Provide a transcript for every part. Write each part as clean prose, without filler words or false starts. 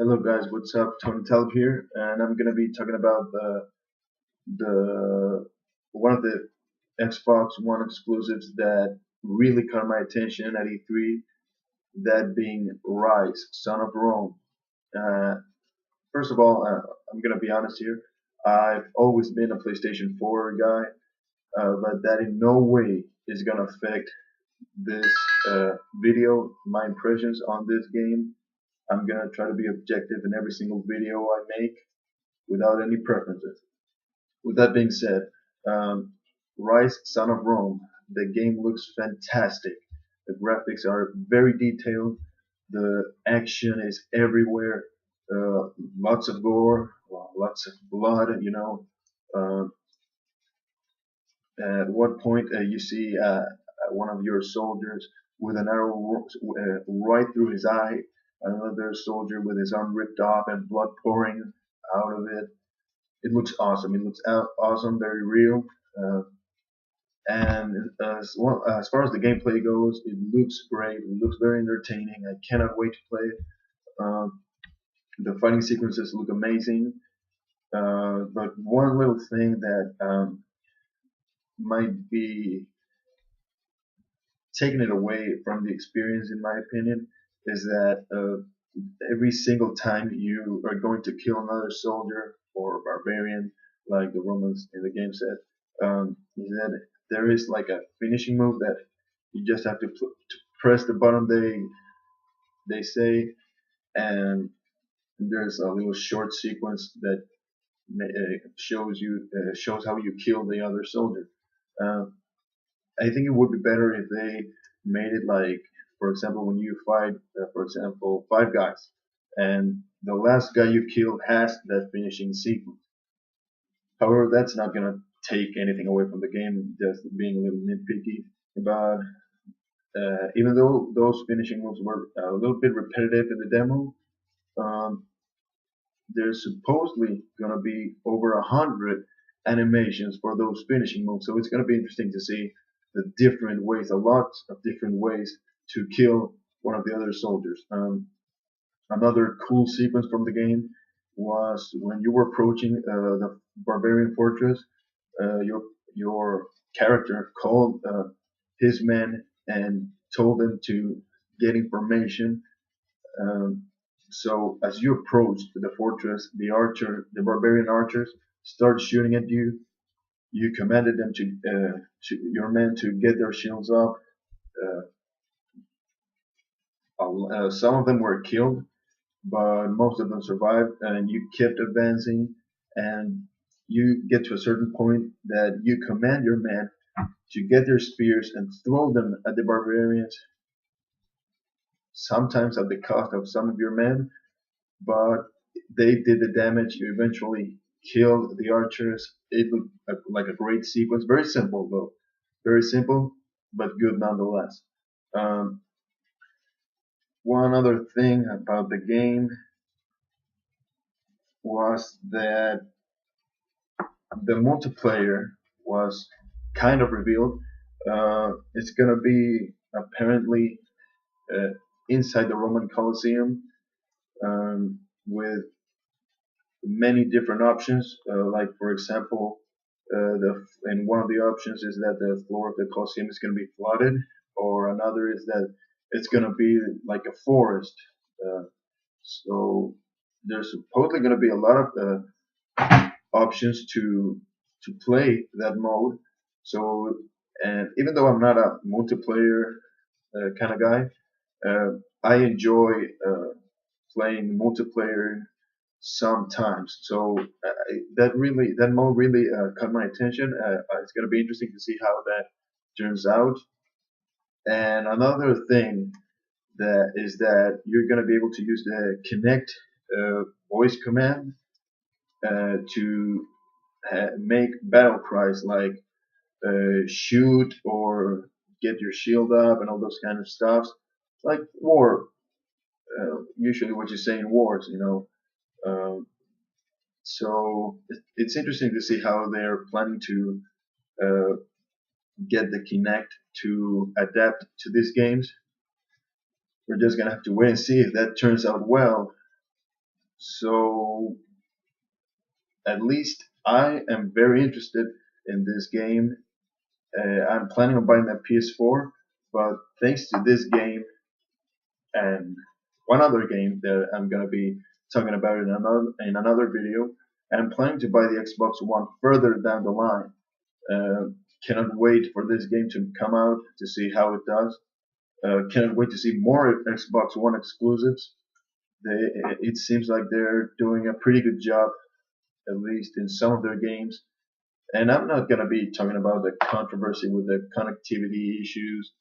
Hello guys, what's up? Tony Talib here, and I'm gonna be talking about the one of the Xbox One exclusives that really caught my attention at E3. That being Ryse, Son of Rome. Uh, First of all, I'm gonna be honest here. I've always been a PlayStation 4 guy, but that in no way is gonna affect this video. My impressions on this game. I'm gonna try to be objective in every single video I make without any preferences. With that being said, um, Ryse Son of Rome, the game looks fantastic. The graphics are very detailed. The action is everywhere. Lots of gore, lots of blood. Uh, at what point you see one of your soldiers with an arrow right through his eye, another soldier with his arm ripped off and blood pouring out of it. It looks awesome. It looks awesome, very real. Uh, and as far as the gameplay goes, it looks great. It looks very entertaining. I cannot wait to play it. The fighting sequences look amazing. But one little thing that might be taking it away from the experience, in my opinion, is that every single time you are going to kill another soldier or barbarian, like the Romans in the game said, is that there is like a finishing move that you just have to press the button they say, and there's a little short sequence that shows how you kill the other soldier. Uh, I think it would be better if they made it like, for example, when you fight, for example, five guys, and the last guy you kill has that finishing sequence. However, that's not gonna take anything away from the game, just being a little nitpicky. But even though those finishing moves were a little bit repetitive in the demo, um, there's supposedly gonna be over 100 animations for those finishing moves. So it's gonna be interesting to see the different ways, a lot of different ways to kill one of the other soldiers. Another cool sequence from the game was when you were approaching the barbarian fortress. Your character called his men and told them to get information. Um, so as you approached the fortress, the barbarian archers, started shooting at you. You commanded them to your men to get their shields up. Some of them were killed, but most of them survived, and you kept advancing. And you get to a certain point that you command your men to get their spears and throw them at the barbarians, sometimes at the cost of some of your men, but they did the damage. You eventually killed the archers. It looked like a great sequence. Very simple though, very simple, but good nonetheless. Um, One other thing about the game was that the multiplayer was kind of revealed. It's gonna be apparently uh, inside the Roman Colosseum, with many different options. Like for example, and one of the options is that the floor of the Colosseum is going to be flooded, or another is that it's going to be like a forest. Uh, so there's supposedly going to be a lot of options to play that mode. So, and even though I'm not a multiplayer kind of guy, I enjoy playing multiplayer sometimes. So that mode really caught my attention. It's going to be interesting to see how that turns out. And another thing that is that you're going to be able to use the Connect voice command to make battle cries like shoot or get your shield up and all those kind of stuff, like war. Usually, what you say in wars, you know. So it's interesting to see how they're planning to uh, get the Kinect to adapt to these games. We're just gonna have to wait and see if that turns out well. So at least I am very interested in this game. I'm planning on buying that PS4, but thanks to this game and one other game that I'm gonna be talking about in another video, I'm planning to buy the Xbox One further down the line. Cannot wait for this game to come out to see how it does. Cannot wait to see more Xbox One exclusives. It seems like they're doing a pretty good job, at least in some of their games. And I'm not gonna be talking about the controversy with the connectivity issues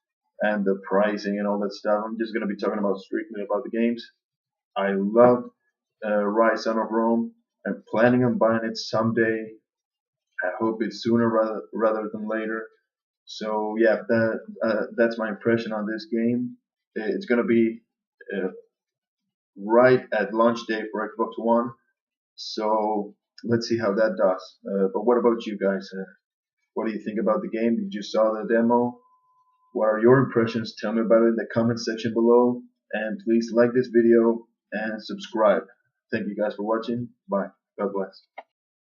and the pricing and all that stuff. I'm just gonna be talking about strictly about the games. I love Ryse Son of Rome. I'm planning on buying it someday. I hope it's sooner rather than later. So yeah, that's my impression on this game. It's gonna be uh, right at launch day for Xbox One. So let's see how that does. But what about you guys? What do you think about the game? Did you saw the demo? What are your impressions? Tell me about it in the comment section below. And please like this video and subscribe. Thank you guys for watching. Bye. God bless.